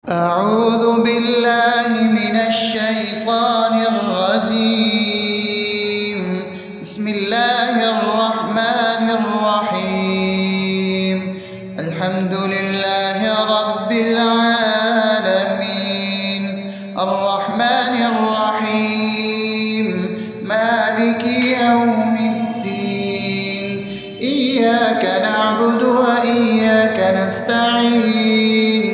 أعوذ بالله من الشيطان الرجيم. بسم الله الرحمن الرحيم. الحمد لله رب العالمين، الرحمن الرحيم، مالك يوم الدين. إياك نعبد وإياك نستعين.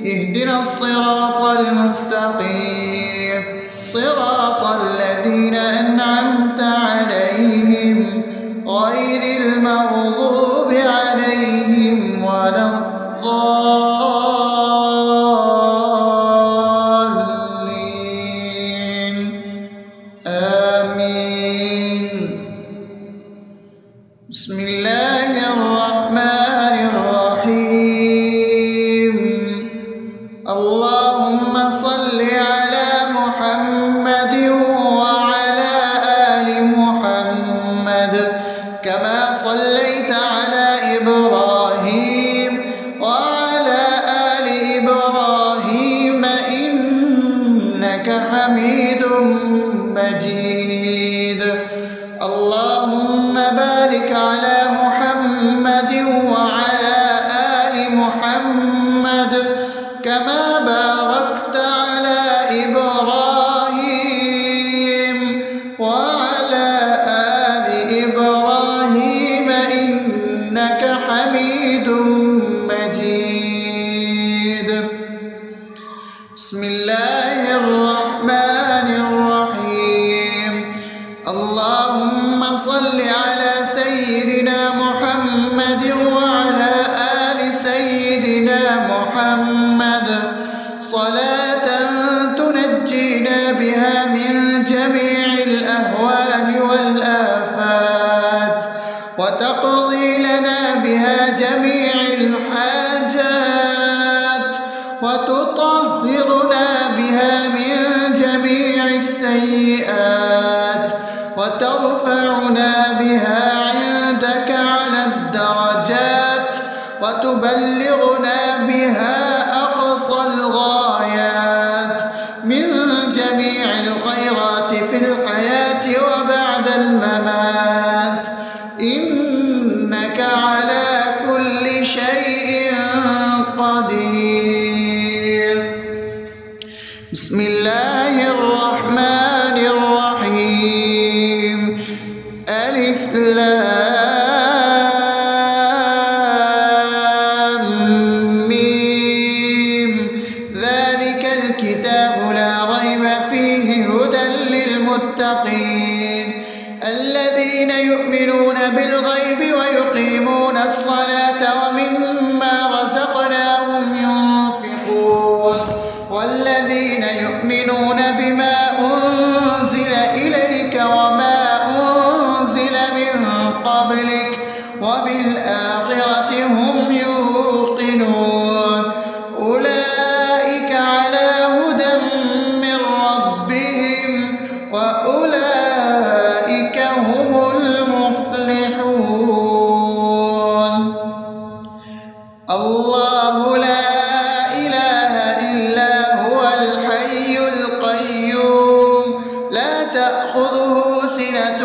اهدنا الصراط المستقيم، صراط الذين أنعمت عليهم غير المغضوب عليهم ولا الضالين. آمين. بسم الله الرحمن الرحيم. اللهم صل على محمد وعلى آل محمد كما صليت على إبراهيم وعلى آل إبراهيم إنك حميد مجيد. اللهم بارك على محمد وعلى آل محمد كما باركت على إبراهيم وعلى آل إبراهيم إنك حميد مجيد. بسم الله الرحمن الرحيم. اللهم صل على سيدنا محمد وعلى آل سيدنا محمد صلاة تنجينا بها من جميع الأهوال والآفات وتقضي لنا بها جميع الحاجات وتطهرنا بها من جميع السيئات وترفعنا بها عندك على الدرجات وتبلغنا بها أقصى الغايات من جميع الخيرات في الحياة وبعد الممات، إنك على كل شيء قدير. بسم الله الرحمن الرحيم. ألف لام ميم. ذلك الكتاب لا ريب فيه هدى للمتقين الذين يؤمنون بالغيب ويقيمون الصلاة ومما رزقناهم ينفقون والذين يؤمنون بما أنزل إليك وما أنزل من قبلك وبالآخرة هم يوقنون أولئك على هدى من ربهم وأولئك هم المفلحون. الله لا إله إلا هو الحي القيوم لا تأخذه سنة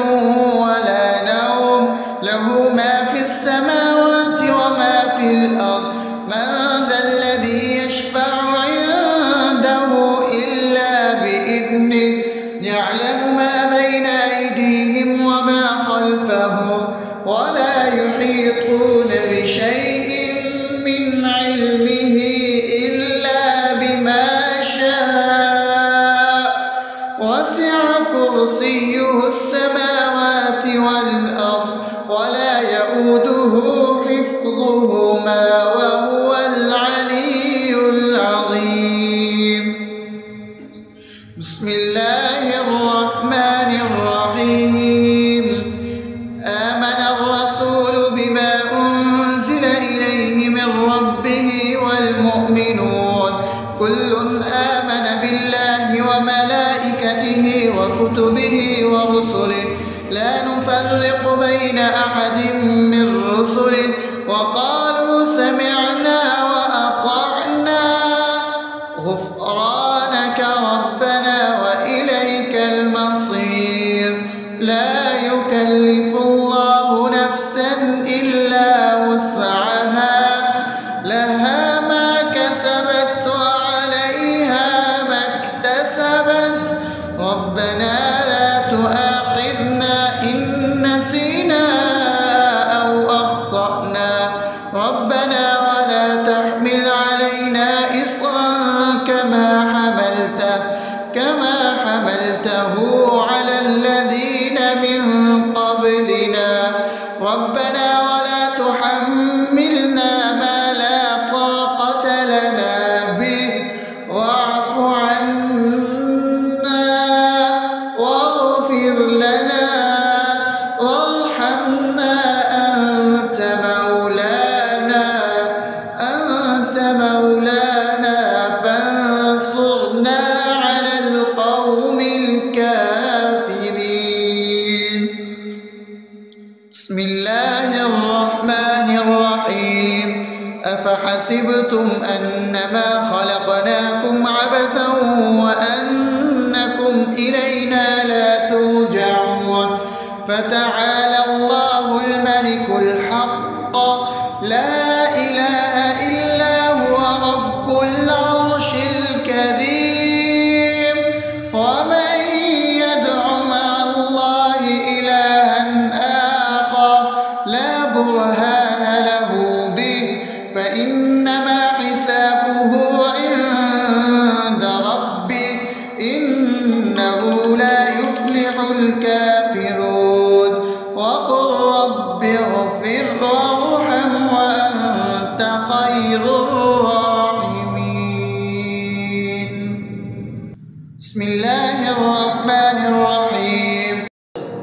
ولا نوم له ما في السماوات وما في الأرض. من ذا الذي يشفع عنده إلا بإذنه يعلم ما بين أيديهم وما خلفهم ولا يحيطون بشيء من علمه إلا بما شاء وسع كرسيه السماوات والأرض ولا يؤوده حفظهما وهو العلي العظيم. بسم الله الرحمن الرحيم. آمن الرسول بما أنزل إليه من ربه والمؤمنون كل آمن بالله وملائكته وكتبه ورسله لا نفرق بين أحد من رسله وقالوا سمعنا وأطعنا إصرا كما حملته على الذين من قبلنا ربنا ولا تحملنا ما لا طاقة لنا به واعف عنا واغفر لنا وارحمنا أنت مولانا فانصرنا على القوم الكافرين. بسم الله الرحمن الرحيم أفحسبتم أنما خلقناكم عبثا وأنكم إلينا لا ترجعون فتعالى الله الملك الحق لا إله إلا هو رب العرش الكريم ومن يدع مع الله إلها آخر لا برهان له به فإنما حسابه عند ربه إنه لا يفلح الكافرون وقل رب اغفر وارحم وأنت خير الراحمين. بسم الله الرحمن الرحيم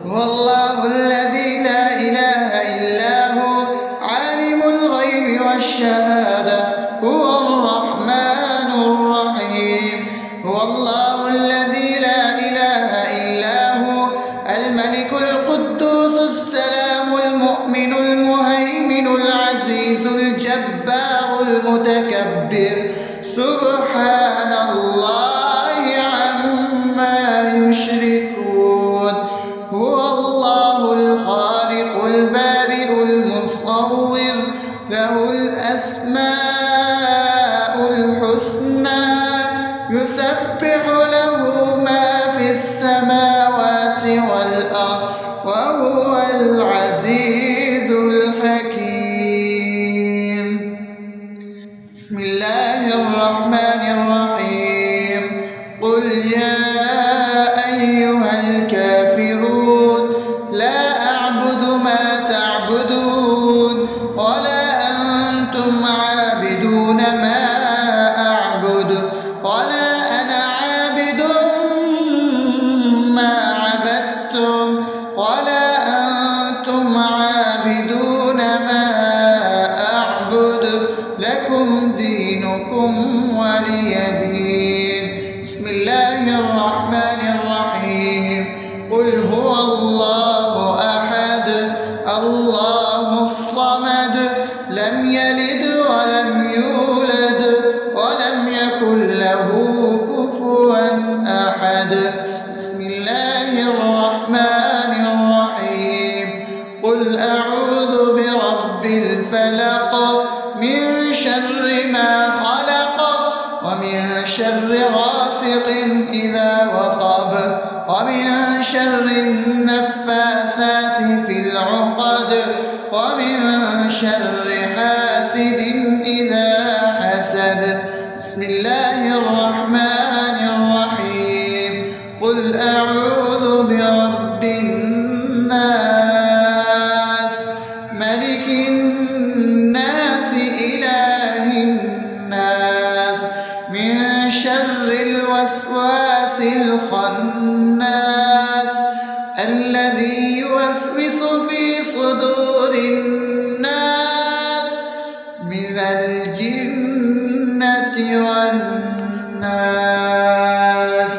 هو الله الذي لا إله إلا هو عالم الغيب والشهادة هو الرحمن الرحيم هو الله الذي لا إله إلا هو الملك القدوس السلام المؤمن المهيمن العزيز الجبار المتكبر سبحان الله عما يشركون هو الله الخالق البارئ المصور له الأسماء الحسنى يسبح له ما في السماوات والأرض وهو العزيز الحكيم. بسم الله الرحمن الرحيم قل يا أيها الكافرون لا أعبد ما تعبدون ولا أنتم عابدون ما أعبد ولا أنا عابد ما عبدتم ولا أنتم عابدون ما أعبد لكم دينكم ولي دين. بسم الله الرحمن الرحيم قل هو الله أحد الله الصمد لم يلد ولم يولد ولم يكن له كفوا أحد. بسم الله الرحمن الرحيم قل أعوذ برب الفلق من شر ما خلق ومن شر غاسق إذا وقب ومن شر النفاثات في العقد ومن شر حاسد إذا حسد. بسم الله الرحمن الرحيم قل أعوذ برب الناس ملك الناس إله الناس من شر الوسواس الخناس الذي يوسوس في صدور الناس من الجنة والناس.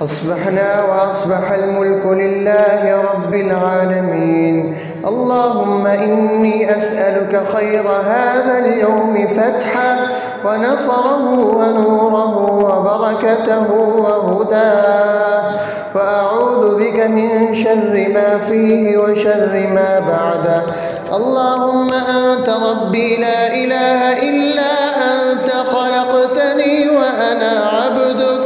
أصبحنا وأصبح الملك لله رب العالمين. اللهم إني أسألك خير هذا اليوم فتحه ونصره ونوره وبركته وهداه وأعوذ بك من شر ما فيه وشر ما بعده. اللهم أنت ربي لا إله إلا أنت خلقتني وأنا عبدك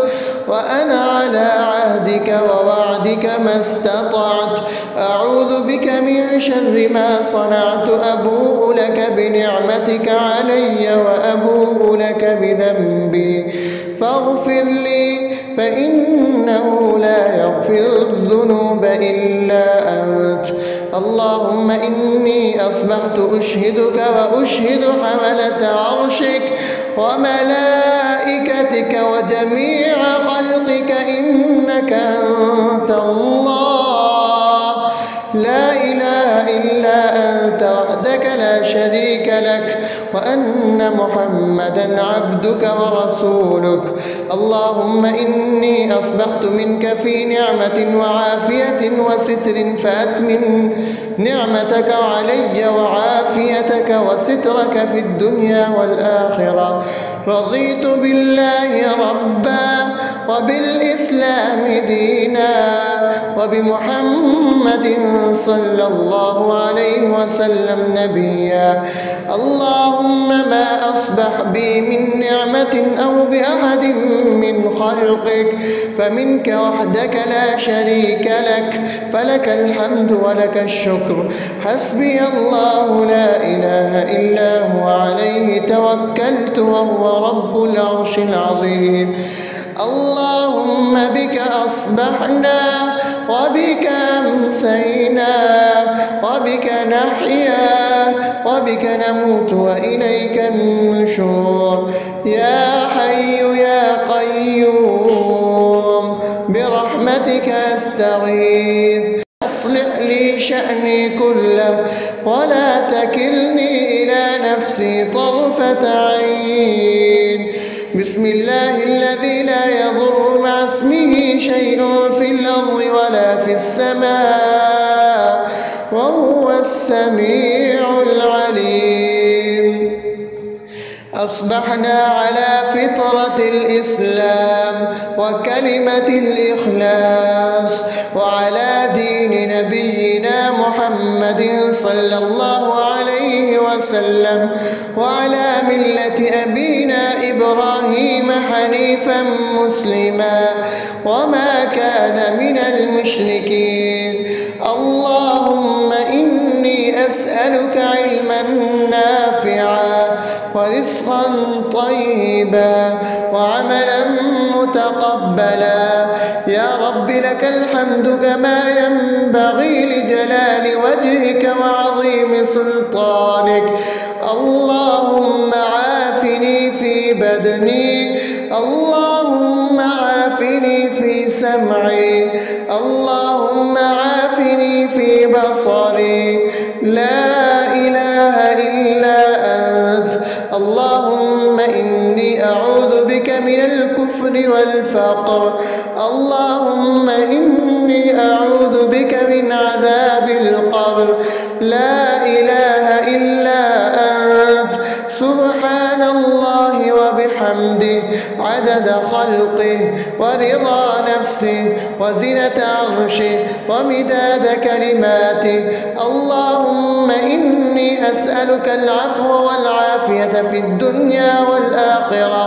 وأنا على عهدك ووعدك مرضاتك ما استطعت، أعوذ بك من شر ما صنعت، أبوء لك بنعمتك علي وأبوء لك بذنبي فاغفر لي فإنه لا يغفر الذنوب إلا أنت. اللهم إني أصبحت أشهدك وأشهد حملة عرشك وملائكتك وجميع خلقك إنك أنت الله لا إله إلا أنت وحدك لا شريك لك، وأن محمدا عبدك ورسولك. اللهم إني أصبحت منك في نعمة وعافية وستر فأتمم نعمتك علي وعافيتك وسترك في الدنيا والآخرة. رضيت بالله ربا وبالإسلام دينا وبمحمد صلى الله عليه وسلم نبيا. اللهم ما أصبح بي من نعمة أو بأحد من خلقك فمنك وحدك لا شريك لك، فلك الحمد ولك الشكر. حسبي الله لا إله إلا هو عليه توكلت وهو رب العرش العظيم. اللهم بك أصبحنا وبك أمسينا وبك نحيا وبك نموت وإليك النشور. يا حي يا قيوم برحمتك أستغيث، أصلح لي شأني كله ولا تكلني إلى نفسي طرفة عين. بسم الله الذي لا يضر مع اسمه شيء في الأرض ولا في السماء وهو السميع العليم. أصبحنا على فطرة الإسلام وكلمة الإخلاص وعلى دين نبينا محمد صلى الله عليه وسلم وعلى ملة أبينا إبراهيم حنيفا مسلما وما كان من المشركين. اللهم إني أسألك علما نافعا ورزقا طيبا وعملا متقبلا. يا رب لك الحمد كما ينبغي لجلال وجهك وعظيم سلطانك. اللهم عافني في بدني، اللهم عافني في سمعي، اللهم عافني في بصري. لا إله إلا أنت. اللهم إني أعوذ بك من الكفر والفقر. اللهم إني أعوذ بك من عذاب القبر. لا إله إلا أنت. سبحان الله وبحمده عدد خلقه ورضا نفسه وزنة عرشه ومداد كلماته. اللهم إني أسألك العفو والعافية في الدنيا والآخرة.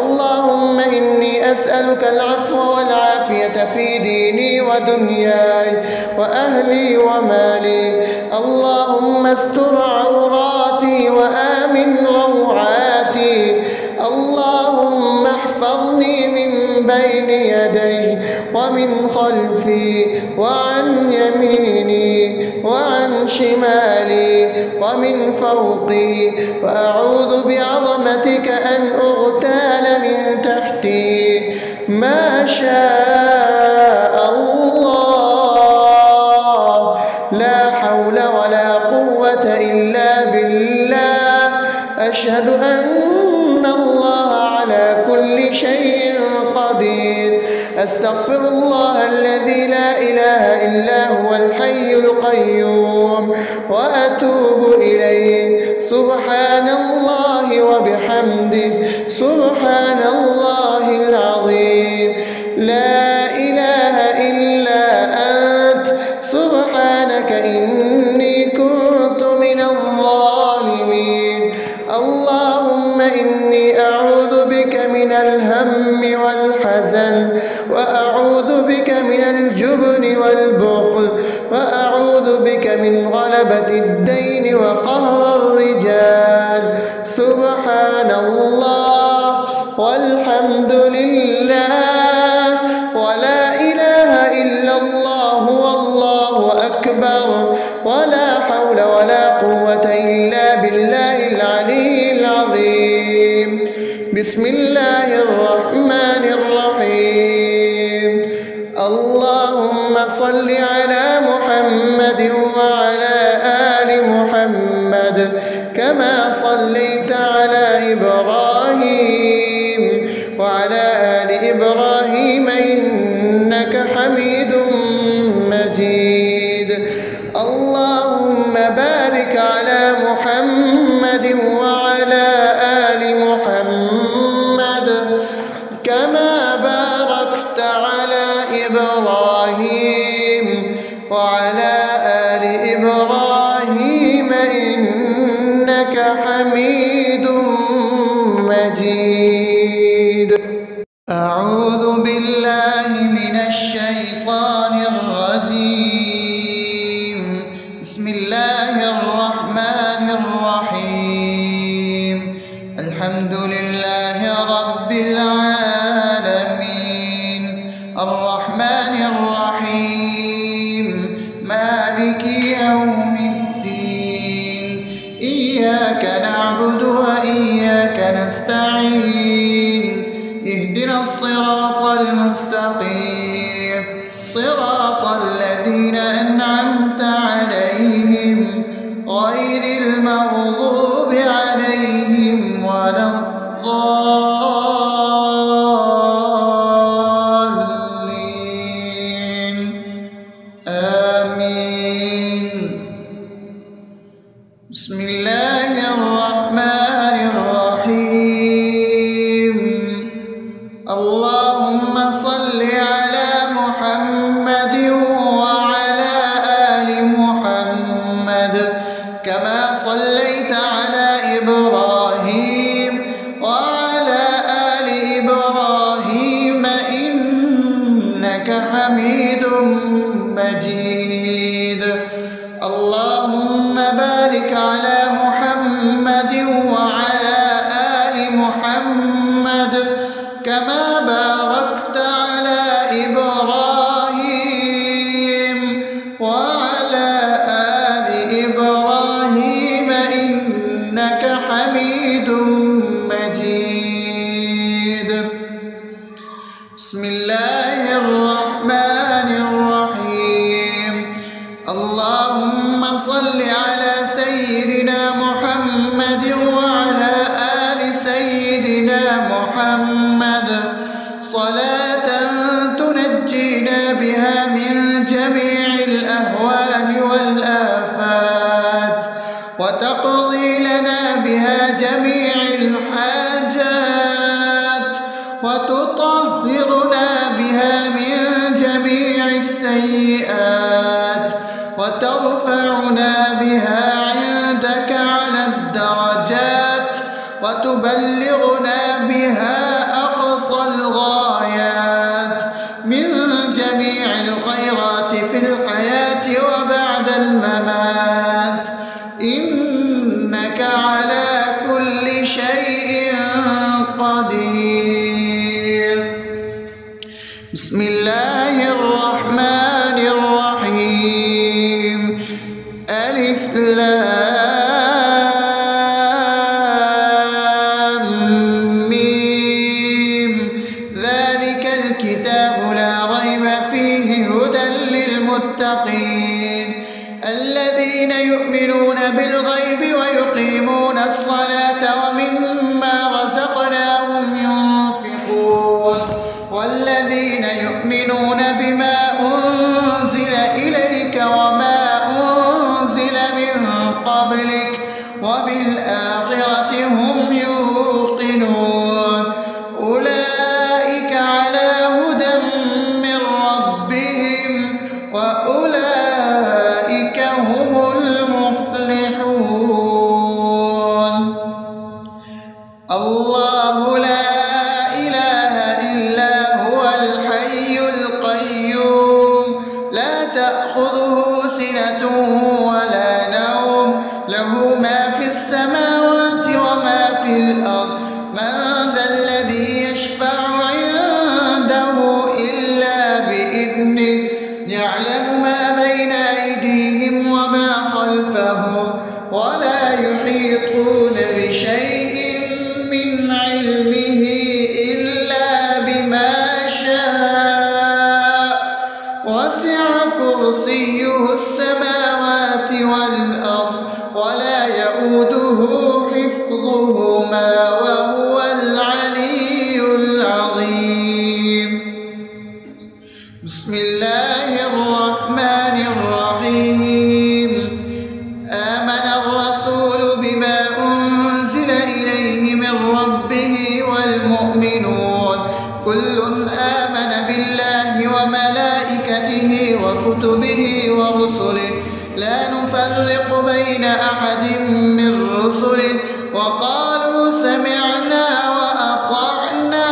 اللهم إني أسألك العفو والعافية في ديني ودنياي وأهلي ومالي. اللهم استر عوراتي وآمن روعاتي. اللهم احفظني من بين يدي ومن خلفي وعن يميني وعن شمالي ومن فوقي، وأعوذ بعظمتك أن أغتال من تحتي. ما شاء الله، لا حول ولا قوة إلا بالله. أشهد أن الله على كل شيء قدير. أستغفر الله الذي لا إله إلا هو الحي القيوم وأتوب إليه. سبحان الله وبحمده سبحان الله العظيم. لا إله إلا أنت. سبحانك إني كنت من الظالمين. اللهم إني أعوذ بك من من الهم والحزن، وأعوذ بك من الجبن والبخل، وأعوذ بك من غلبة الدين وقهر الرجال. سبحان الله والحمد لله ولا إله إلا الله والله أكبر، ولا حول ولا قوة إلا بالله العلي العظيم. بسم الله الرحمن الرحيم. اللهم صل على محمد وعلى آل محمد كما صليت على إبراهيم وعلى آل إبراهيم إنك حميد مجيد. اللهم بارك على محمد وعلى آل محمد كما باركت على إبراهيم وعلى آل إبراهيم إنك حميد مجيد. أعوذ بالله من الشيطان الرجيم. بسم الله الرحمن الرحيم. الحمد لله رب العالمين الرحمن الرحيم مالك يوم الدين. إياك نعبد وإياك نستعين. اهدنا الصراط المستقيم صراط الذين أنعمت عليهم غير المغضوب عليهم ولا الضالين. آمين. بسم الله الرحمن الرحيم. اللهم صل على محمد وعلى آل محمد كما صليت على إبراهيم وعلى آل إبراهيم إنك حميد مجيد. اللهم بارك على محمد وعلى آل محمد كما باركت على إبراهيم وعلى آل إبراهيم إنك حميد مجيد. بسم الله الرحمن الرحيم. اللهم صل على سيدنا محمد وعلى آل سيدنا محمد صلاة تنجينا بها من جميع الأهوال والآفات وتقضي لنا بها جميع الحاجات وتطهرنا بها من جميع السيئات وترفعنا بها عندك على الدرجات وتبلغنا بها أقصى الغايات من جميع الخيرات في الحياة وبعد الممات إنك على كل شيء قدير. بسم الله الرحمن الرحيم. ألف لام ميم. ذلك الكتاب لا ريب فيه هدى للمتقين الذين يؤمنون بالغيب ويقيمون الصلاة ومما رزقناهم ينفقون والذين يؤمنون بما أنزل إليك وما أنزل من قبلك وبالآخرة هم يوقنون أولئك على هدى من ربهم وأولئك هم المفلحون. الله لا يشفع عنده إلا بإذنه يعلم ما بين أيديهم وما خلفهم ولا يحيطون بشيء من علمه إلا بما شاء وسع كرسيه السماوات والأرض ولا يئوده حفظهما وهو العلي العظيم. بسم الله الرحمن الرحيم. آمن الرسول بما أنزل إليه من ربه والمؤمنون كل آمن بالله وملائكته وكتبه ورسله لا نفرق بين أحد من رسله وقالوا سمعنا وأطعنا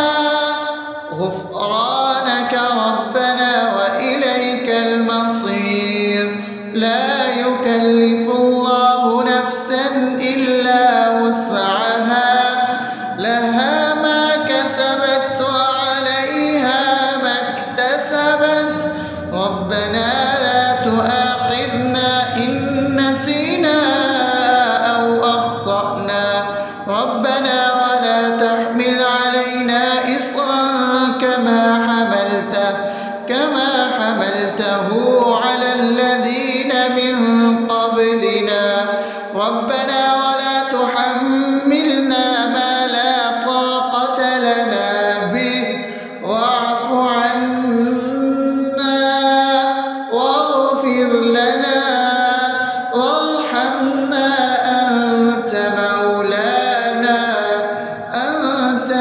غفرانك ربنا وإليك المصير. لا يكلف الله نفسا إلا وسعها لها ما كسبت وعليها ما اكتسبت ربنا لا تؤاخذنا إن نسينا أو أخطأنا ربنا ولا تحمل علينا إصرا كما حملته على الذين من قبلنا ربنا ولا تحملنا ما لا طاقة لنا به واعف عنا واغفر لنا وارحمنا أنت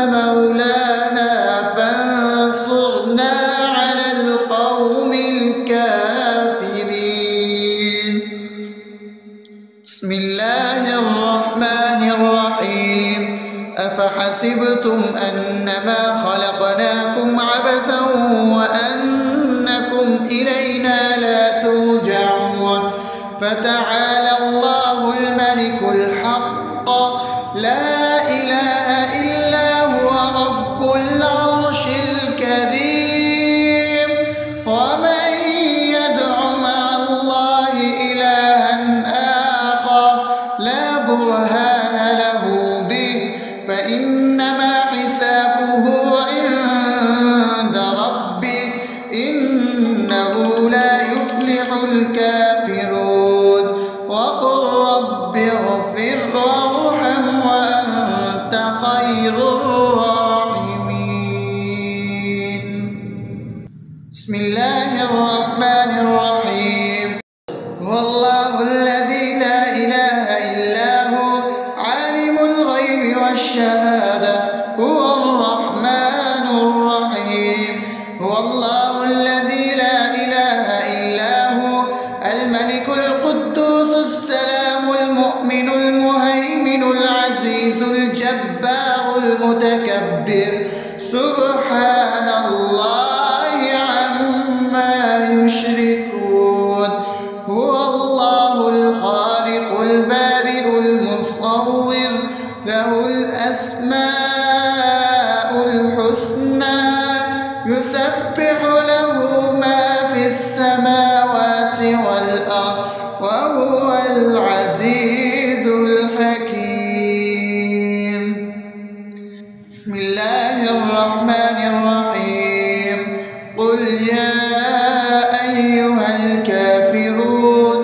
مولانا فانصرنا على القوم الكافرين. بسم الله الرحمن الرحيم. أفحسبتم أنما خلقناكم عبثا وأنكم إلينا لا ترجعون فتعالى الله الملك الحق لا إله إلا هو رب العرش الكريم. ومن يدع مع الله إلها آخر لا برهان له به فإنما حسابه عند ربه إنه لا يفلح الكافرون. وقل رب اغفر وارحم وأنت خير الراحمين. بسم الله الرحمن الرحيم. هو الله الذي لا إله إلا هو عالم الغيب والشهادة هو الرحمن الرحيم. هو الله الذي لا إله إلا هو الملك القدوس السلام المؤمن المهيمن العزيز الجبار المتكبر سبحان الله عما يشركون. هو الله الخالق البارئ المصور له الأسماء الحسنى يسبح له ما في السماوات والأرض وهو العزيز الحكيم. بسم الله الرحمن الرحيم. قل يا أيها الكافرون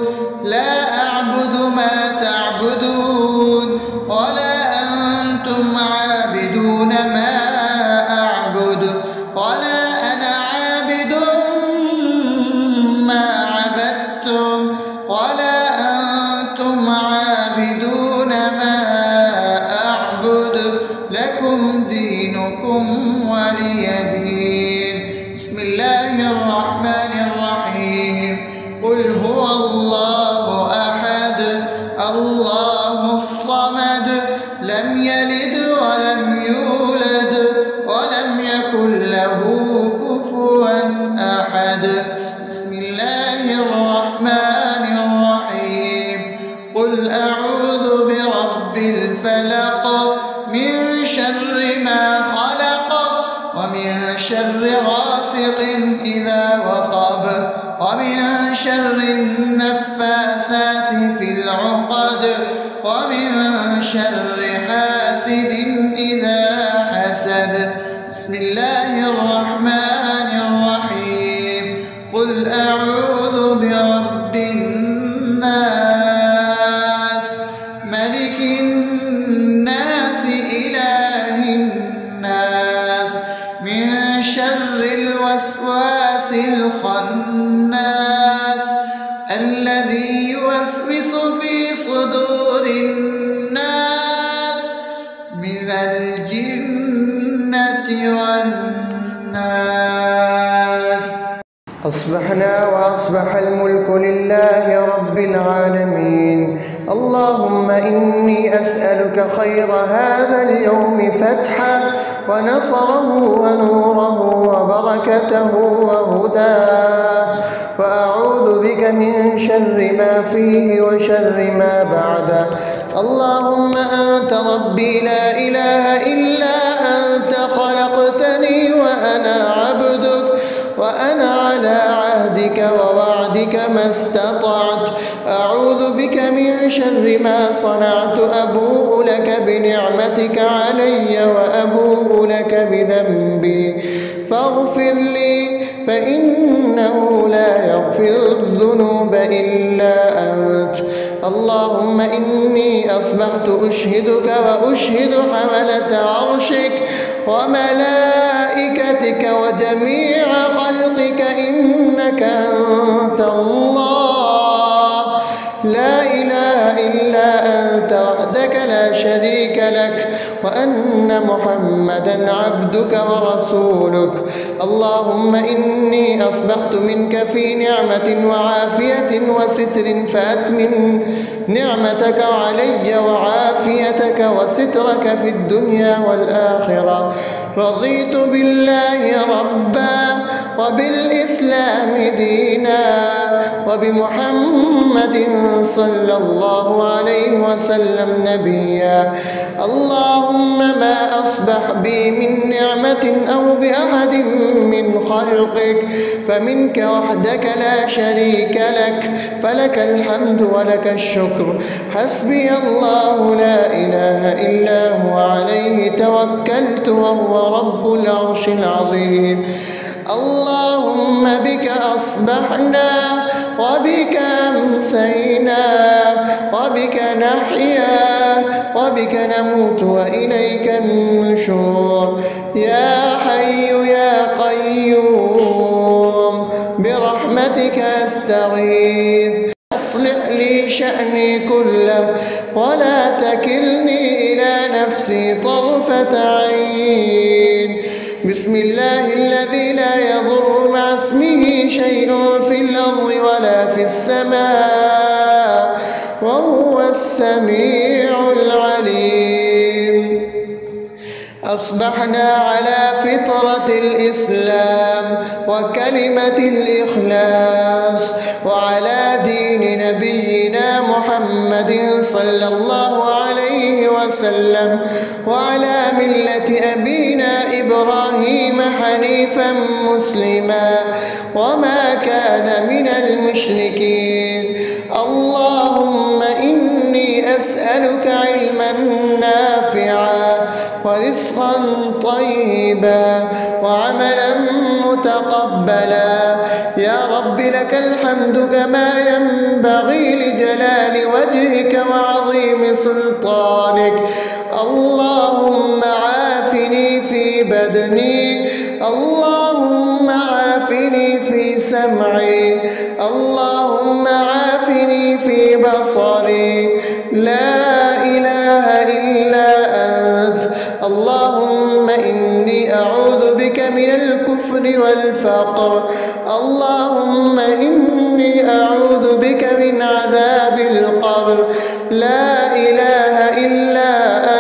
لا أعبد ما تعبدون ولا أنتم عابدون ما أعبد ولا أنا عابد ومن شر غاسق إذا وقب ومن شر النفاثات في العقد ومن شر حاسد إذا حسد. بسم الله الرحمن الرحيم. قل أعوذ برب الناس ملك الناس إله الناس من شر الوسواس الخناس الذي يوسوس في صدور الناس من الجنة والناس. أصبحنا وأصبح الملك لله رب العالمين. اللهم إني أسألك خير هذا اليوم فتحه ونصره ونوره وبركته وهداه، وأعوذ بك من شر ما فيه وشر ما بعده. اللهم أنت ربي لا إله إلا أنت، خلقتني وأنا عبدك وأنا على عهدك ووعدك ما استطعت. أعوذ بك من شر ما صنعت، أبوء لك بنعمتك علي وأبوء لك بذنبي فاغفر لي، فإنه لا يغفر الذنوب إلا أنت. اللهم إني أصبحت أشهدك وأشهد حملة عرشك وملائكتك وجميع خلقك إنك أنت الله لا إله إلا أنت وحدك لا شريك لك، وأن محمدا عبدك ورسولك. اللهم إني أصبحت منك في نعمة وعافية وستر، فأتمم نعمتك علي وعافيتك وسترك في الدنيا والآخرة. رضيت بالله ربا وبالإسلام دينا وبمحمد صلى الله عليه وسلم نبيا. اللهم ما أصبح بي من نعمة أو بأحد من خلقك فمنك وحدك لا شريك لك، فلك الحمد ولك الشكر. حسبي الله لا إله إلا هو عليه توكلت وهو رب العرش العظيم. اللهم بك أصبحنا وبك أمسينا وبك نحيا وبك نموت وإليك النشور. يا حي يا قيوم برحمتك أستغيث، أصلح لي شأني كله ولا تكلني إلى نفسي طرفة عين. بسم الله الذي لا يضر مع اسمه شيء في الأرض ولا في السماء وهو السميع العليم. أصبحنا على فطرة الإسلام وكلمة الإخلاص وعلى دين نبينا محمد صلى الله عليه وسلم وعلى ملة أبينا إبراهيم حنيفا مسلما وما كان من المشركين. اللهم إني أسألك علما نافعا ورزقا طيبا وعملا متقبلا. يا رب لك الحمد كما ينبغي لجلال وجهك وعظيم سلطانك. اللهم عافني في بدني، اللهم عافني في سمعي، اللهم عافني في بصري. لا إله إلا أنت. اللهم إني أعوذ بك من الكفر والفقر. اللهم إني أعوذ بك من عذاب القبر. لا إله إلا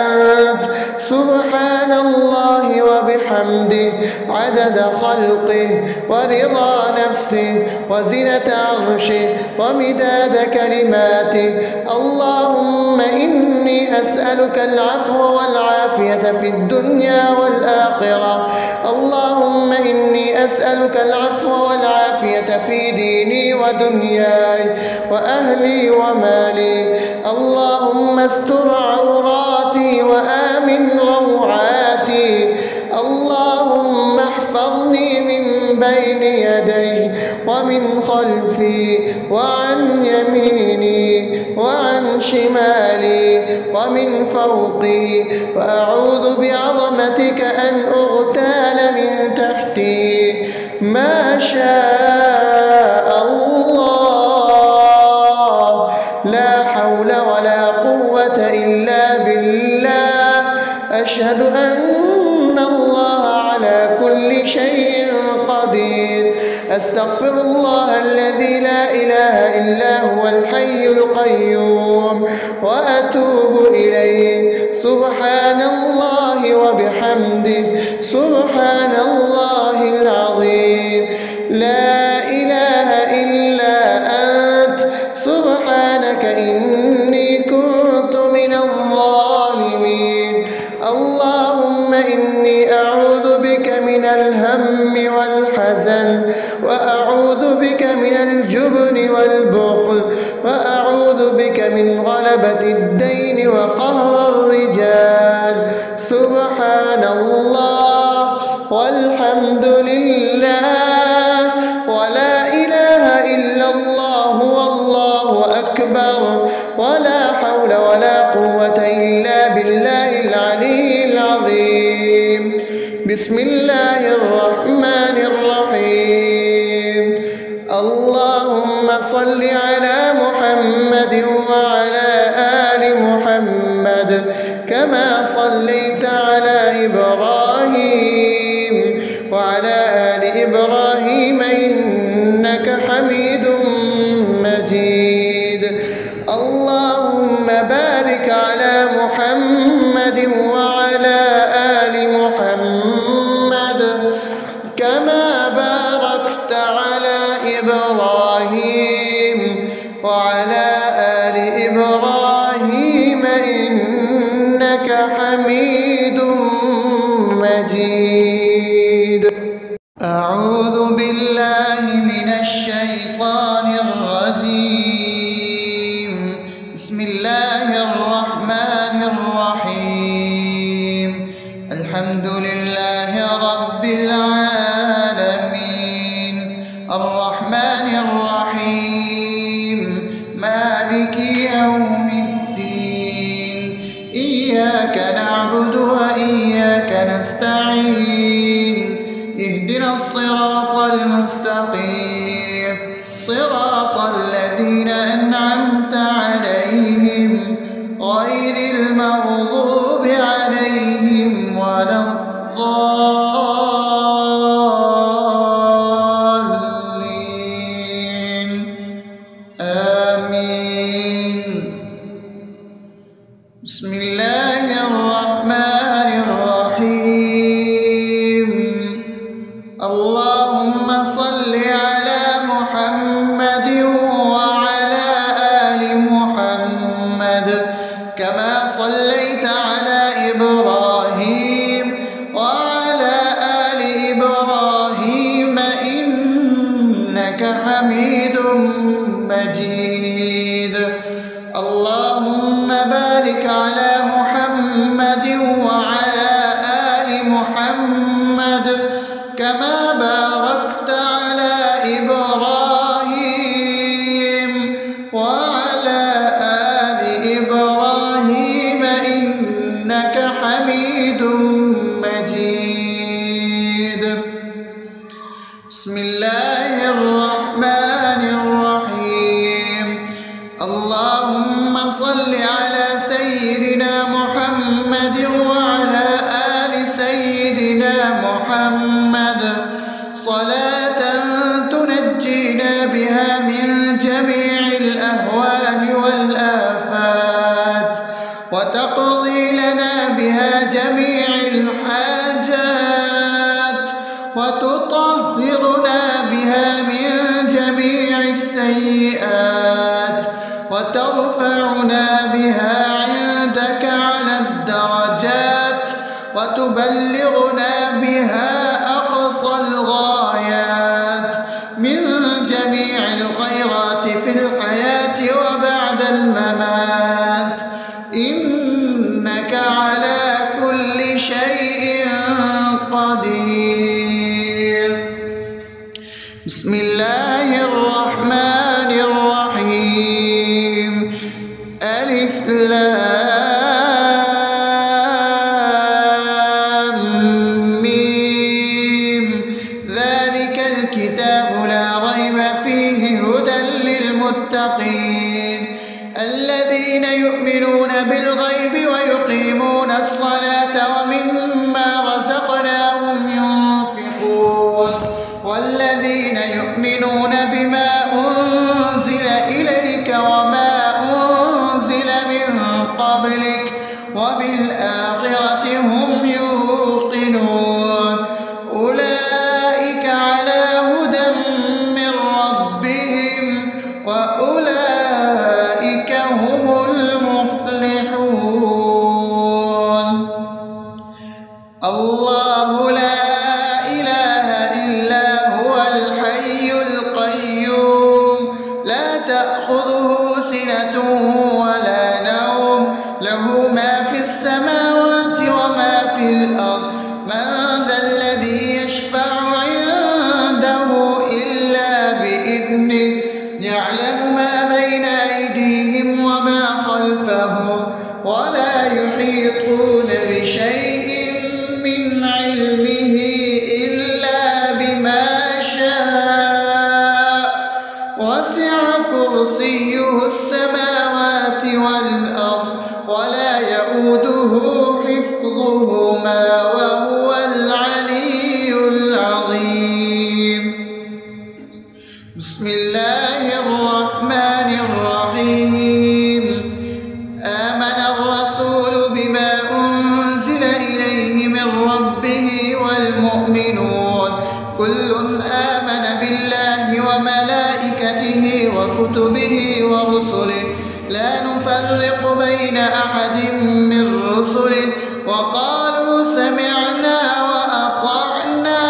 أنت. سبحان الله وبحمده عبده عدد خلقه ورضا نفسه وزنة عرشه ومداد كلماته. اللهم إني أسألك العفو والعافية في الدنيا والآخرة. اللهم إني أسألك العفو والعافية في ديني ودنياي وأهلي ومالي. اللهم استر عوراتي وآمن روعاتي. اللهم احفظني من بين يدي ومن خلفي وعن يميني وعن شمالي ومن فوقي، وأعوذ بعظمتك أن أغتال من تحتي. ما شاء الله، لا حول ولا قوة إلا بالله. أشهد أن الله على كل شيء قدير. أستغفر الله الذي لا إله إلا هو الحي القيوم وأتوب إليه. سبحان الله وبحمده، سبحان الله العظيم. لا إله إلا أنت، سبحانك إني كنت من الظالمين. اللهم إني أعوذ بك من الهم والحزن، وأعوذ بك من الجبن والبخل، وأعوذ بك من غلبة الدين وقهر الرجال. سبحان الله والحمد لله ولا إله إلا الله والله أكبر، ولا حول ولا قوة إلا بالله العلي العظيم. بسم الله الرحمن الرحيم. اللهم صل على محمد وعلى آل محمد كما صليت على إبراهيم وعلى آل إبراهيم إنك حميد مجيد. اللهم بارك على محمد وعلى آل محمد كما باركت على إبراهيم وعلى آل إبراهيم إنك حميد مجيد. أعوذ بالله من الشيطان الرجيم. بسم الله الرحمن الرحيم. الحمد لله رب العالمين، الرحمن الرحيم، مالك يوم الدين. إياك نعبد وإياك نستعين. اهدنا الصراط المستقيم، صراط الذين أنعمت عليهم غير المغضوب عليهم ولا الضالين. آمين. بسم الله الرحمن الرحيم. اللهم صل على محمد وعلى آل محمد كما صليت على إبراهيم وعلى آل إبراهيم إنك حميد مجيد. اللهم بارك على محمد وعلى آل محمد كما باركت على إبراهيم وعلى آل إبراهيم إنك حميد مجيد. بسم الله الرحمن الرحيم. اللهم صل على سيدنا محمد وعلى آل سيدنا محمد صلاة تنجينا بها من جميع الأهوال والآفات وتقضي لنا بها جميع الحاجات وتطهرنا بها من جميع السيئات وترفعنا بها عندك على الدرجات وتبلغنا بها أقصى الغايات من جميع الخيرات في الحياة وبعد الممات، إنك على كل شيء قدير. بسم الله الرحمن الرحيم. ألف لام ميم. ذلك الكتاب لا ريب فيه هدى للمتقين الذين يؤمنون بالغيب ويقيمون الصلاة ومما رزقناهم ينفقون والذين يؤمنون بما أنزل إليك وما أنزل من قبلك وبالآخرة هم يوقنون أولئك على هدى من ربهم وأولئك هم المفلحون. الله لا إله إلا هو الحي القيوم لا تأخذه سنة ولا نوم له ما في السماوات وما في الأرض من ذا الذي يشفع عنده إلا بإذنه يعلم ما بين أيديهم وما خلفهم ولا يحيطون بشيء من علمه إلا بما شاء وسع كرسيه السماوات والأرض ولا يؤوده حفظهما وهو العلي العظيم. بسم الله الرحمن الرحيم. آمن الرسول بما أنزل إليه من ربه والمؤمنون كل آمن بالله وملائكته وكتبه ورسله لا نفرق بين أحد من رسله وقالوا سمعنا وأطعنا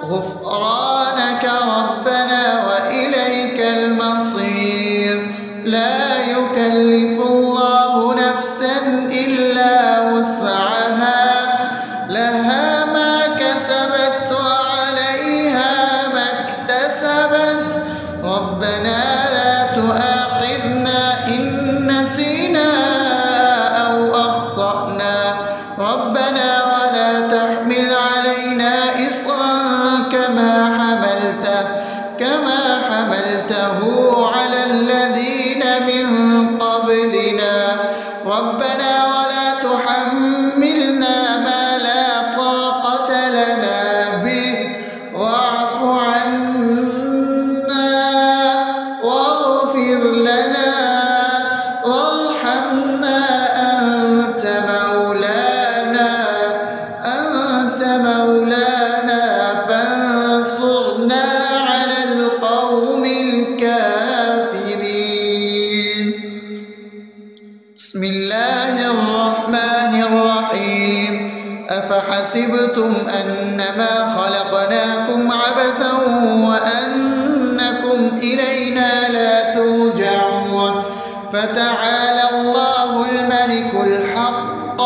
غفرانك ربنا وإليك المصير. لا يكلف الله نفسا إلا وسعها لها ما كسبت وعليها ما اكتسبت ربنا لا تؤاخذنا إن نسينا أو أخطأنا ربنا ولا تحمل علينا إصرا كما حملته على الذين من قبلنا ربنا ولا تحملنا ما لا طاقة لنا به واعف عنا واغفر لنا وارحمنا أنت مولانا فانصرنا على القوم الكافرين. بسم الله الرحمن الرحيم. أفحسبتم أنما خلقناكم عبثا وأنكم إلينا لا ترجعون فتعالى الله الملك الحق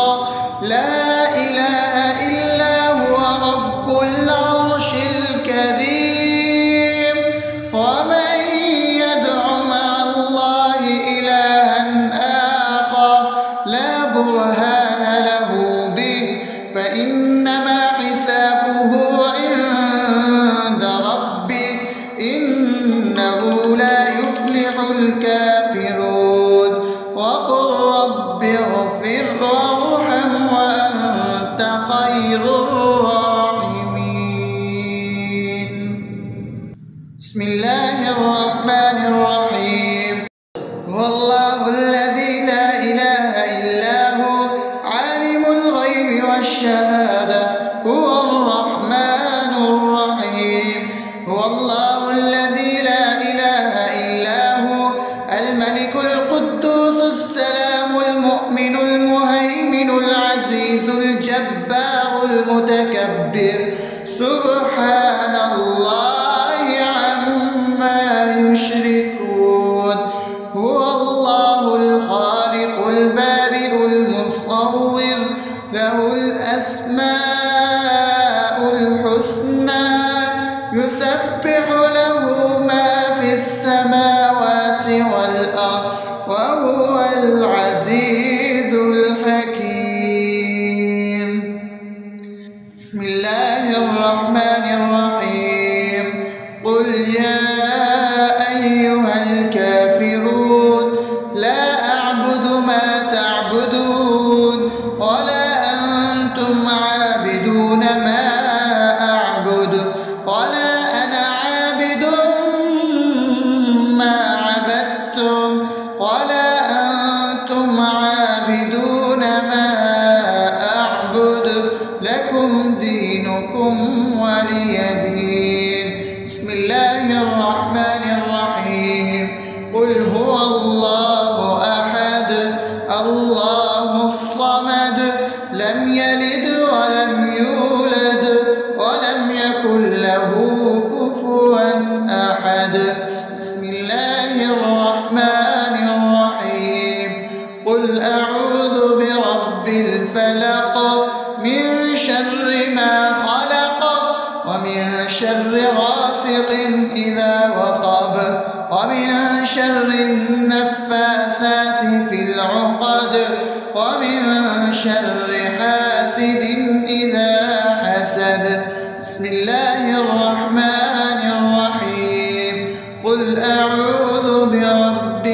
لا إله إلا هو رب العرش الكريم. ومن يدع مع الله إلها آخر لا برهان له به فإنما حسابه عند ربه إنه لا يفلح الكافرون. وقل رب اغفر وارحم وأنت خير الراحمين. بسم الله الرحمن الرحيم. والله الذي لا إله إلا هو عالم الغيب والشهادة هو الرحمن سبحان الله عما يشركون هو الله الخالق البارئ المصور له الأسماء الحسنى يسبح له ما في السماوات والأرض وهو العزيز الحكيم. بسم الله الرحمن الرحيم. قل يا أيها الكافرون لا أعبد ما تعبدون ولا أنتم عابدون ما أعبد ولا أنا عابد ما عبدتم ولا أنتم عابدون ما أعبد لكم دينكم ولي دين. بسم الله الرحمن الرحيم. قل هو الله أحد الله الصمد لم يلد ولم يولد ولم يكن له كفوا أحد. بسم الله الرحمن الرحيم. قل أعوذ برب الفلق من شر ما خلق ومن شر غاسق إذا وقب ومن شر النفاثات في العقد ومن شر حاسد إذا حسد. بسم الله الرحمن الرحيم. قل أعوذ برب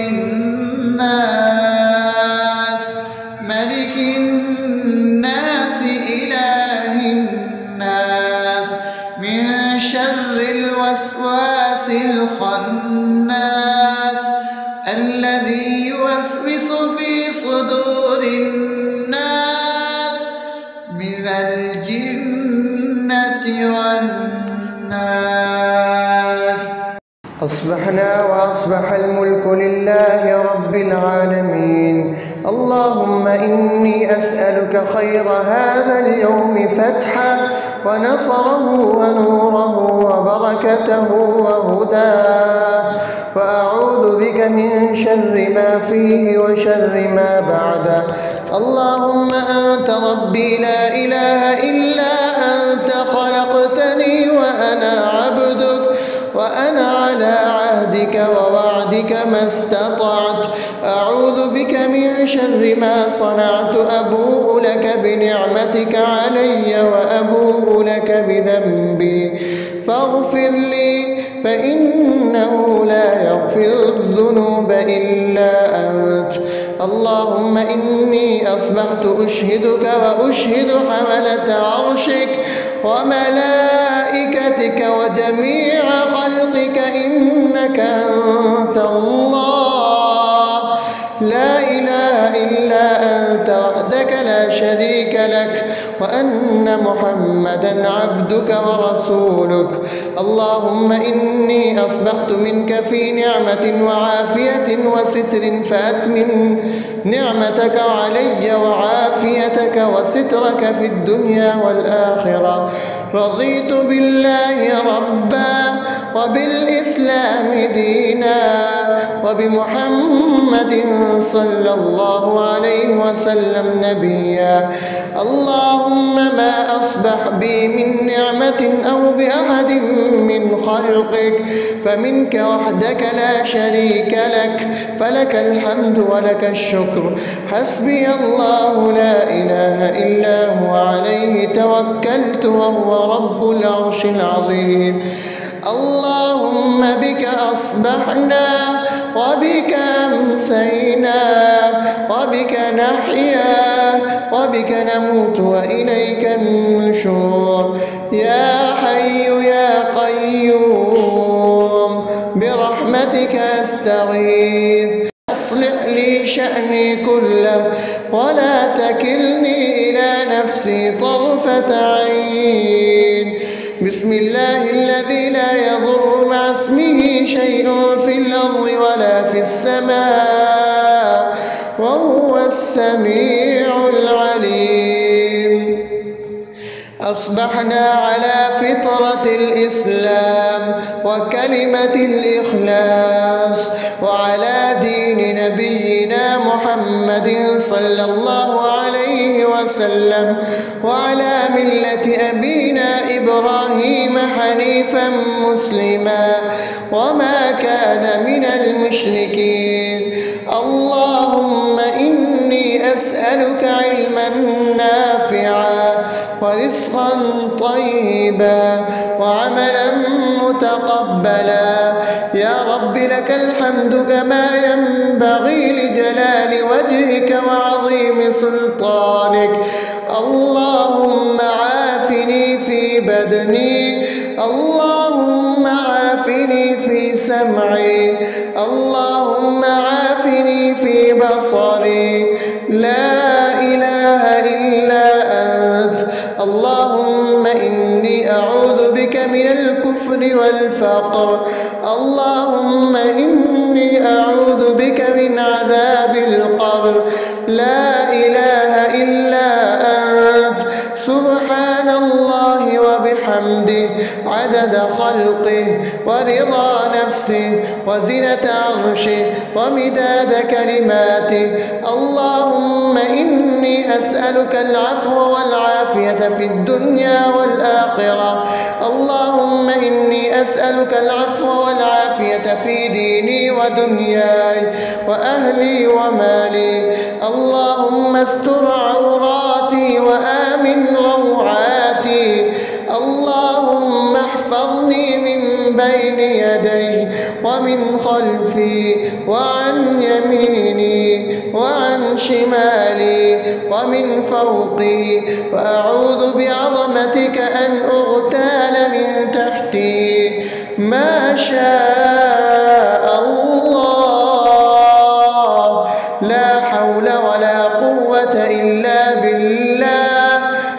الناس ملك الناس إله الناس من شر الوسواس الخناس الذي يوسوس في صدور الناس من الجنة والناس. أصبحنا وأصبح الملك لله رب العالمين. اللهم إني أسألك خير هذا اليوم فتحه ونصره ونوره وبركته وهداه وأعوذ بك من شر ما فيه وشر ما بعده. اللهم أنت ربي لا إله إلا أنت خلقتني وأنا عبدك وأنا على عهدك ووعدك ما استطعت. أعوذ بك من شر ما صنعت. أبوء لك بنعمتك علي وأبوء لك بذنبي فاغفر لي فإنه لا يغفر الذنوب إلا أنت. اللهم إني أصبحت أشهدك وأشهد حملة عرشك وملائكتك وجميع خلقك إنك أنت الله لا إله إلا أنت وحدك لا شريك لك وأن محمدا عبدك ورسولك. اللهم إني أصبحت منك في نعمة وعافية وستر فأتمم نعمتك علي وعافيتك وسترك في الدنيا والآخرة. رضيت بالله ربا وبالإسلام دينا وبمحمد صلى الله عليه وسلم نبيا. اللهم ما أصبح بي من نعمة أو بأحد من خلقك فمنك وحدك لا شريك لك فلك الحمد ولك الشكر. حسبي الله لا إله إلا هو عليه توكلت وهو رب العرش العظيم. اللهم بك أصبحنا وبك أمسينا وبك نحيا وبك نموت وإليك النشور. يا حي يا قيوم برحمتك أستغيث أصلح لي شأني كله ولا تكلني إلى نفسي طرفة عين. بسم الله الذي لا يضر مع اسمه شيء في الأرض ولا في السماء وهو السميع العليم. أصبحنا على فطرة الإسلام وكلمة الإخلاص وعلى دين نبينا محمد صلى الله عليه وسلم وعلى ملة أبينا إبراهيم حنيفا مسلما وما كان من المشركين. اللهم إني أسألك علما نافعا ورزقا طيبا وعملا متقبلا. يا رب لك الحمد كما ينبغي لجلال وجهك وعظيم سلطانك. اللهم عافني في بدني، اللهم عافني في سمعي، اللهم عافني في بصري. لا إله إلا أنت. اللهم إني أعوذ بك من الكفر والفقر. اللهم إني أعوذ بك من عذاب القبر. لا إله إلا أنت. سبحان الله وبحمده عدد خلقه ورضا نفسه وزنة عرشه ومداد كلماته. اللهم إني أسألك العفو والعافية في الدنيا والآخرة. اللهم إني أسألك العفو والعافية في ديني ودنياي وأهلي ومالي. اللهم استر عوراتي وآمن روعاتي. اللهم احفظني من بين يدي ومن خلفي وعن يميني وعن شمالي ومن فوقي، وأعوذ بعظمتك أن أغتال من تحتي. ما شاء الله، لا حول ولا قوة إلا بالله.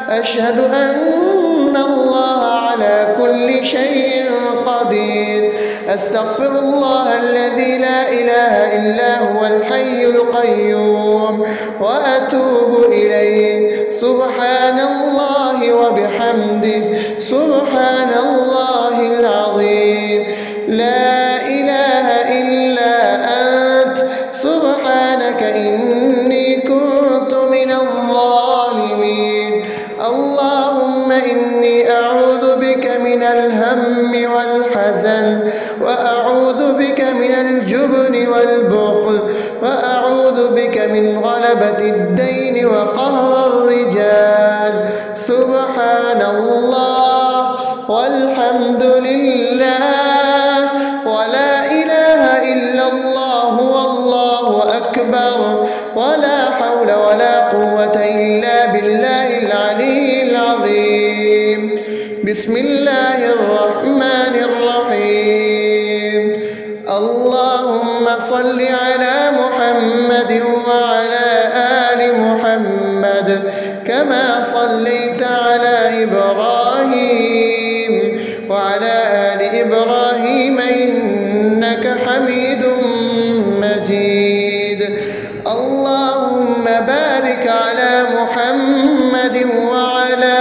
أشهد أن الله على كل شيء قدير. أستغفر الله الذي لا إله إلا هو الحي القيوم وأتوب إليه. سبحان الله وبحمده سبحان الله العظيم. لا إله إلا أنت. سبحانك إني كنت من الظالمين. اللهم إني أعوذ بك من الهم والحزن، وأعوذ بك من الجبن والبخل، وأعوذ بك من غلبة الدين وقهر الرجال. سبحان الله والحمد لله ولا إله إلا الله والله أكبر ولا حول ولا قوة إلا بالله العلي العظيم. بسم الله الرحمن الرحيم. اللهم صل على محمد وعلى آل محمد كما صليت على إبراهيم وعلى آل إبراهيم إنك حميد مجيد. اللهم بارك على محمد وعلى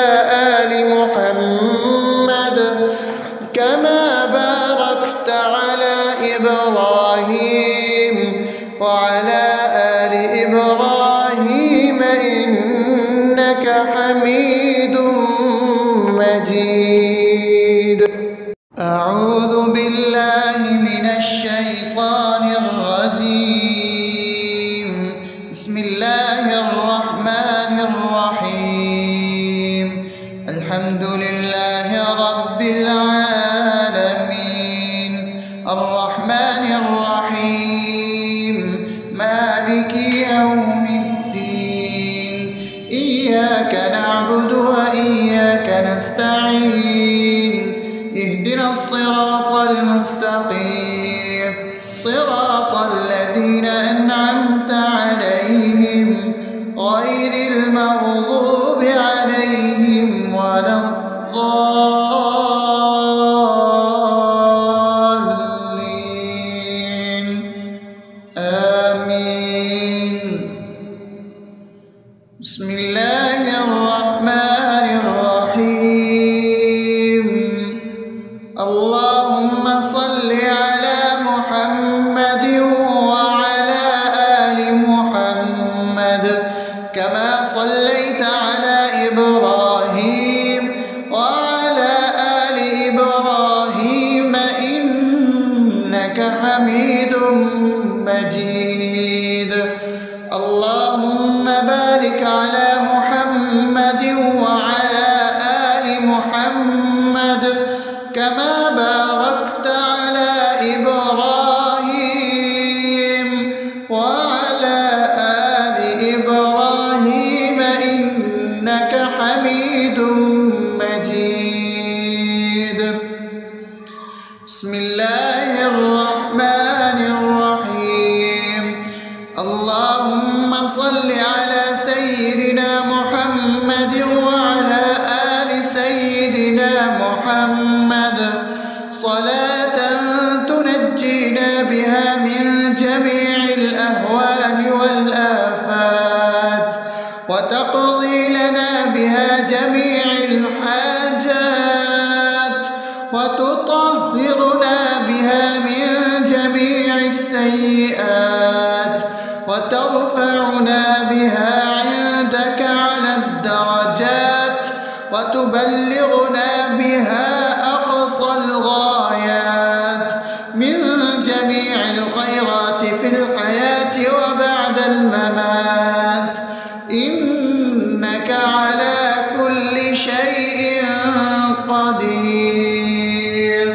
آل محمد كما باركت على إبراهيم وعلى آل إبراهيم إنك حميد مجيد. أعوذ بالله من الشيطان الرجيم. بسم الله الرحمن الرحيم. الحمد لله رب العالمين الرحمن الرحيم مالك يوم الدين. إياك نعبد وإياك نستعين. اهدنا الصراط المستقيم صراط الذين أنعمت عليهم غير المغضوب عليهم ولا الضالين. آمين. بسم الله الرحمن الرحيم. اللهم صل على محمد وعلى آل محمد كما صليت على إبراهيم وعلى آل إبراهيم إنك حميد مجيد. اللهم بارك على محمد وعلى آل محمد كما باركت على إبراهيم وعلى آل إبراهيم إنك حميد مجيد. بسم الله الرحمن الرحيم. اللهم صل على سيدنا محمد وعلى آل سيدنا محمد صلاة تنجينا بها من جميع الأهوال والآفات وتقضي لنا بها جميع الحاجات وتطهرنا بها من جميع السيئات وترفعنا بها عندك على الدرجات وتبلغنا بها أقصى الغايات من جميع الخيرات في الحياة وبعد الممات إنك على كل شيء قدير.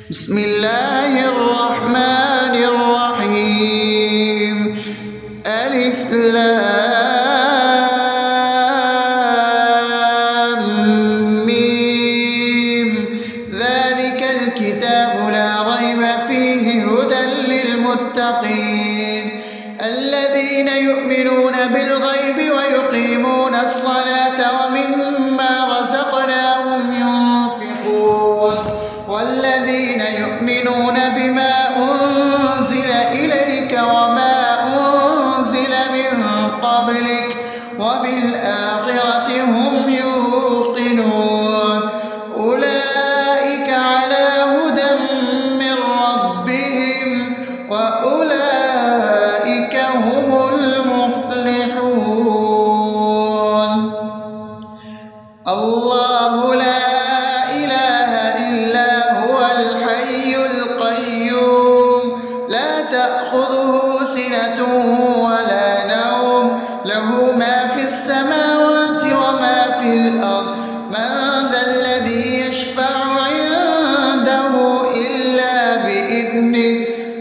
بسم الله الرحمن الرحيم. ألف لام ميم. ذلك الكتاب لا ريب فيه هدى للمتقين الذين يؤمنون بالغيب ويقيمون الصلاة ومما رزقناهم ينفقون والذين يؤمنون بما أنزل إليك وما أنزل من قبلك وبالآخرة هم يوقنون أولئك على هدى من ربهم وأولئك هم المفلحون. الله لا إله إلا هو الحي القيوم لا تأخذه سنة ولا نوم له ما في السماوات وما في الأرض من ذا الذي يشفع عنده إلا بإذنه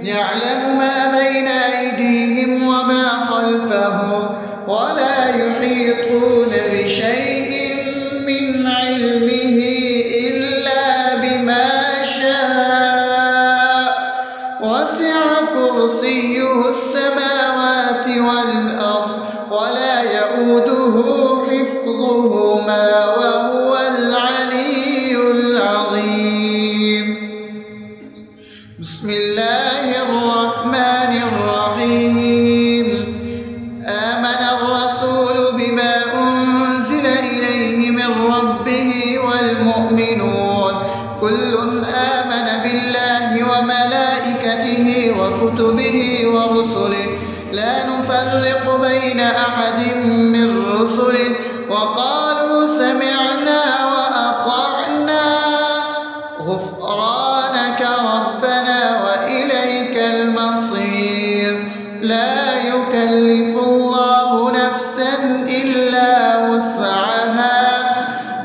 يعلم ما بين أيديهم وما خلفهم ولا يحيطون بشيء من علمه إلا بما شاء وسع كرسيه السماوات والأرض ولا يؤوده حفظهما وهو العلي العظيم. بسم الله الرحمن الرحيم. آمن الرسول بما أنزل إليه من ربه والمؤمنون كل آمن بالله وملائكته وكتبه ورسله لا نفرق بين أحد من رسله وقالوا سمعنا وأطعنا غفرانك ربنا وإليك المصير. لا يكلف الله نفسا إلا وسعها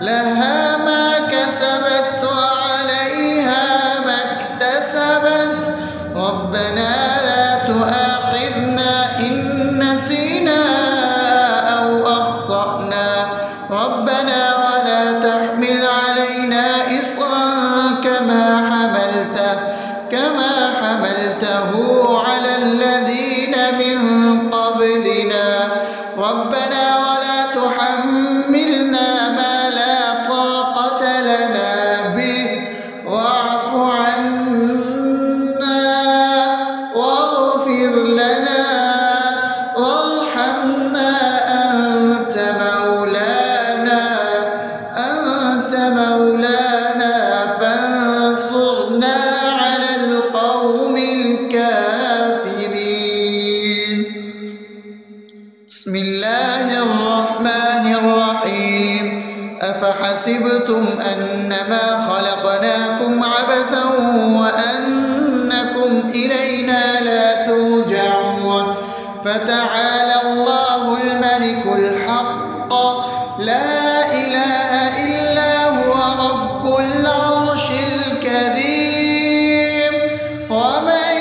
لها ما كسبت وعليها ما اكتسبت ربنا لا تؤاخذنا إن نسينا أو أخطأنا ربنا ولا تحمل علينا إصرا كما حملته على الذين من قبلنا ربنا ولا تحملنا ما لا طاقة لنا به واعف عنا واغفر لنا وارحمنا أنت مولانا أفحسبتم أنما خلقناكم عبثا وأنكم إلينا لا ترجعون فتعالى الله الملك الحق لا إله إلا هو رب العرش الكريم ومن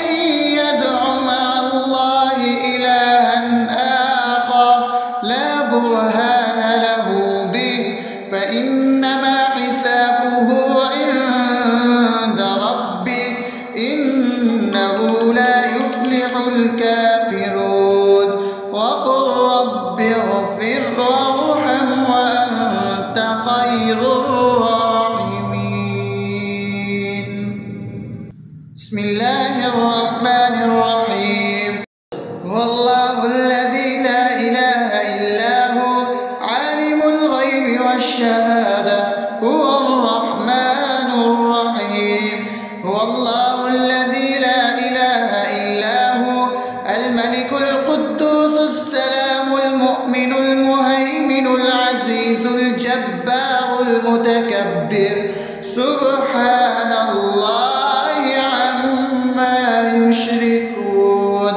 يدع مع الله إلها آخر لا برهان له به فإنما حسابه عند ربه إنه لا يفلح الكافرون وقل رب اغفر وارحم وأنت خير الراحمين. بسم الله الرحمن الرحيم. هو الله الذي لا إله إلا هو عالم الغيب والشهادة هو الرحمن الرحيم. هو الله الذي لا إله إلا هو الملك القدوس السلام المؤمن المهيمن العزيز الجبار المتكبر سبحان الله عما يشركون.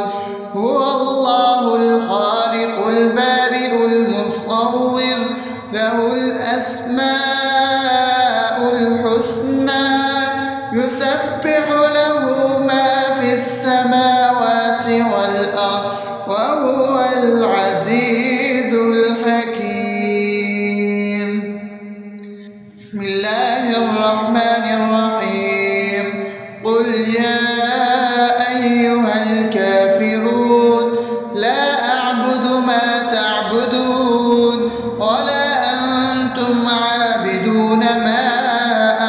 هو الله الخالق البارئ المصور له الأسماء الحسنى يسبح له ما في السماوات والأرض وهو العزيز الحكيم. بسم الله الرحمن الرحيم. قل يا أيها الكافرون لا أعبد ما تعبدون ولا أنتم عابدون ما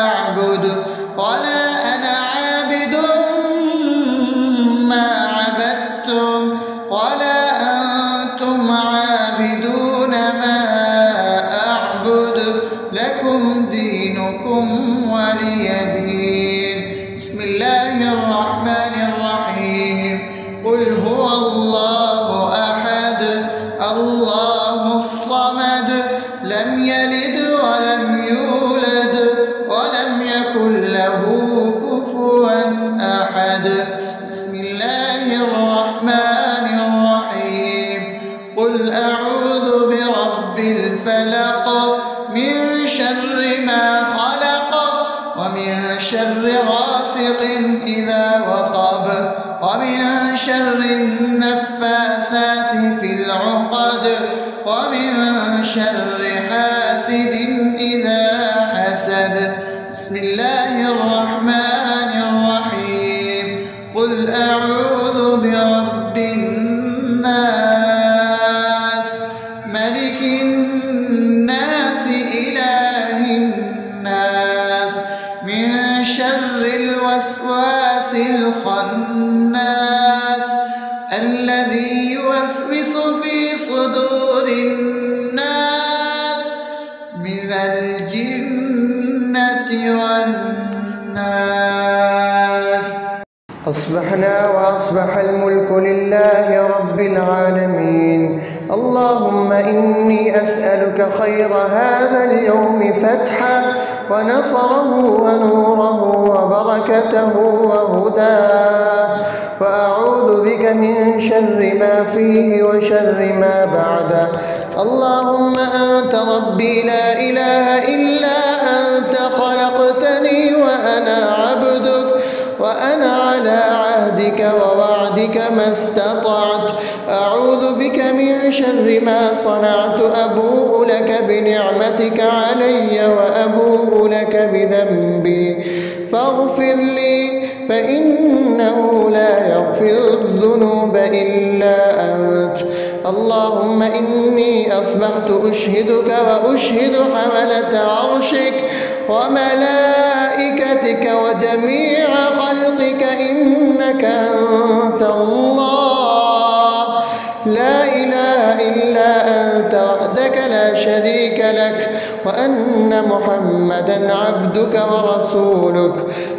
أعبد ولا أنا عابد ما عبدتم ولا أنتم عابدون ما أعبد لكم دينكم ولي دين. بسم الله الرحمن الرحيم. قل هو الله أحد الله الصمد لم يلد ولم يولد ولم يكن له كفوا أحد. بسم الله الرحمن الرحيم. قل أعوذ برب الفلق من شر ما خلق ومن شر غاسق إذا وقب ومن شر النفاثات في العقد ومن شر حاسد إذا حسد. بسم الله الرحمن الرحيم. قل أعوذ برب الناس ملك الناس إله الناس من شر الوسواس الخناس الذي يوسوس في صدور الناس من الجنة والناس. أصبحنا وأصبح الملك لله رب العالمين. اللهم إني أسألك خير هذا اليوم فتحه ونصره ونوره وبركته وهداه وأعوذ بك من شر ما فيه وشر ما بعده. اللهم أنت ربي لا إله إلا أنت خلقتني وأنا عبدك وأنا على عهدك ووعدك ما استطعت. أعوذ بك من شر ما صنعت. أبوء لك بنعمتك علي وأبوء لك بذنبي فاغفر لي فإنه لا يغفر الذنوب إلا أنت. اللهم إني أصبحت أشهدك وأشهد حملة عرشك وملائكتك وجميع خلقك إنك أنت الله لا إله إلا إلا أنت وحدك لا شريك لك وأن محمدا عبدك ورسولك.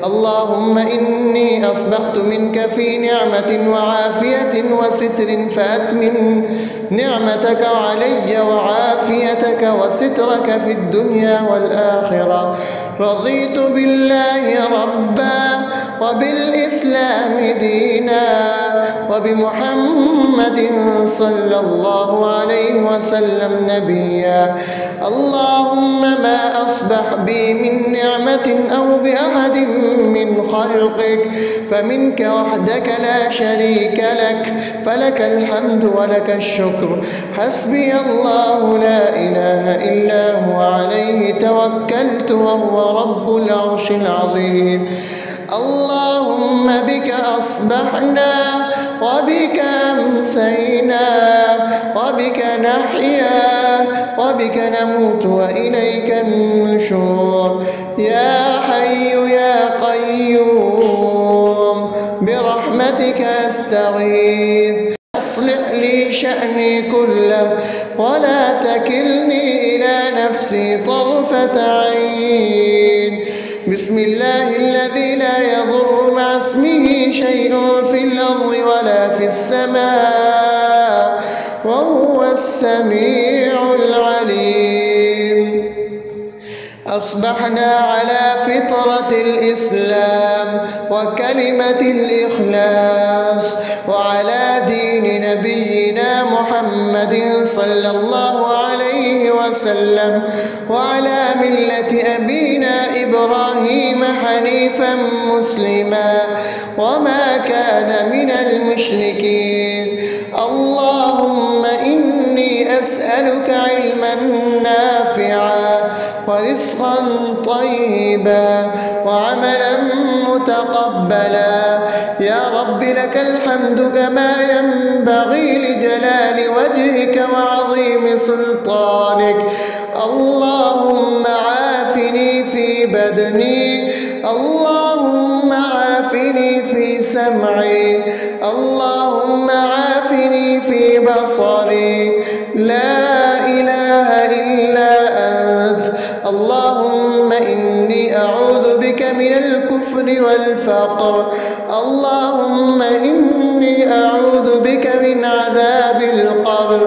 اللهم إني أصبحت منك في نعمة وعافية وستر فأتمم نعمتك علي وعافيتك وسترك في الدنيا والآخرة. رضيت بالله ربا وبالإسلام دينا وبمحمد صلى الله عليه وسلم نبيا. اللهم ما أصبح بي من نعمة أو بأحد من خلقك فمنك وحدك لا شريك لك، فلك الحمد ولك الشكر. حسبي الله لا إله إلا هو عليه توكلت وهو رب العرش العظيم. اللهم بك أصبحنا وبك أمسينا وبك نحيا وبك نموت وإليك النشور. يا حي يا قيوم برحمتك أستغيث، أصلح لي شأني كله ولا تكلني إلى نفسي طرفة عين. بسم الله الذي لا يضر مع اسمه شيء في الأرض ولا في السماء وهو السميع العليم. أصبحنا على فطرة الإسلام وكلمة الإخلاص وعلى دين نبينا محمد صلى الله عليه وسلم وعلى ملة أبينا إبراهيم حنيفا مسلما وما كان من المشركين. اللهم إني أسألك علما نافعا ورزقا طيبا وعملا متقبلا. يا رب لك الحمد كما ينبغي لجلال وجهك وعظيم سلطانك. اللهم عافني في بدني، اللهم عافني في سمعي، اللهم عافني في بصري. لا إله إلا أنت. اللهم إني أعوذ بك من الكفر والفقر. اللهم إني أعوذ بك من عذاب القبر.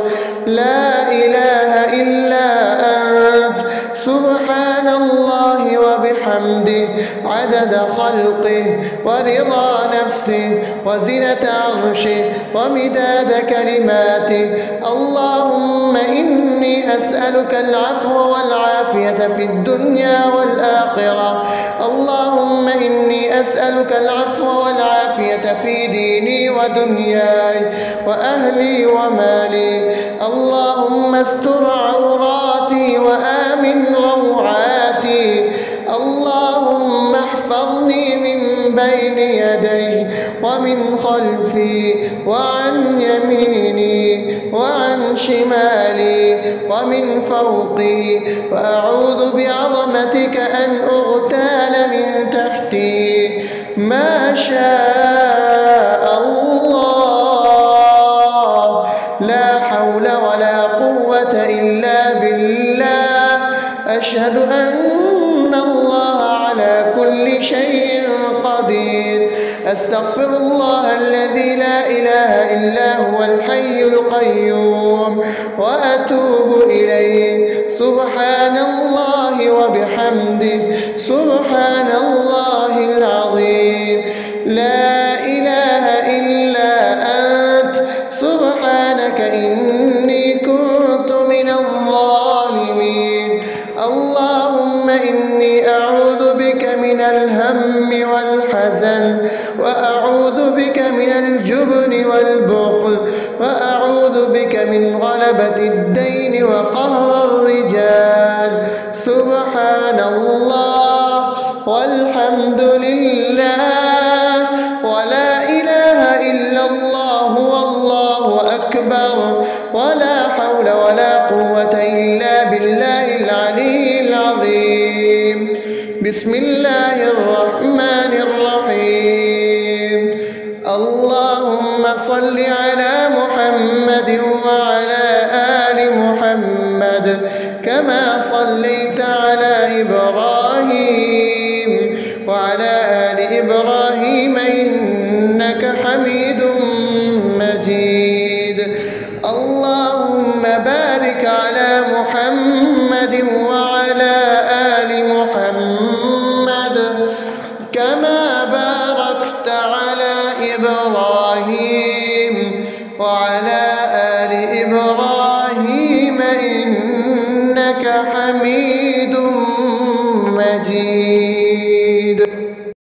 لا إله إلا أنت. سبحان الله وبحمده عدد خلقه ورضا نفسه وزنة عرشه ومداد كلماته. اللهم إني أسألك العفو والعافية في الدنيا والآخرة. اللهم إني أسألك العفو والعافية في ديني ودنياي وأهلي ومالي. اللهم استر عوراتي وآمن روعاتي. اللهم احفظني من بين يدي ومن خلفي وعن يميني وعن شمالي ومن فوقي، وأعوذ بعظمتك أن أغتال من تحتي. ما شاء الله، لا حول ولا قوة إلا بالله. أشهد أن الله على كل شيء قدير. أستغفر الله الذي لا إله إلا هو الحي القيوم وأتوب إليه. سبحان الله وبحمده سبحان الله العظيم. لا إله إلا أنت. سبحانك إني كنت من الظالمين. اللهم إني أعوذ بك من الهم والحزن، وأعوذ بك من الجبن والبخل، وأعوذ بك من غلبة الدين وقهر الرجال. سبحان الله والحمد لله ولا إله إلا الله والله أكبر ولا حول ولا قوة إلا بالله العلي العظيم. بسم الله الرحمن الرحيم. اللهم صل على محمد وعلى آله محمد كما صليت على إبراهيم وعلى آل إبراهيم إنك حميد مجيد. اللهم بارك على محمد وعلى آل محمد كما باركت على إبراهيم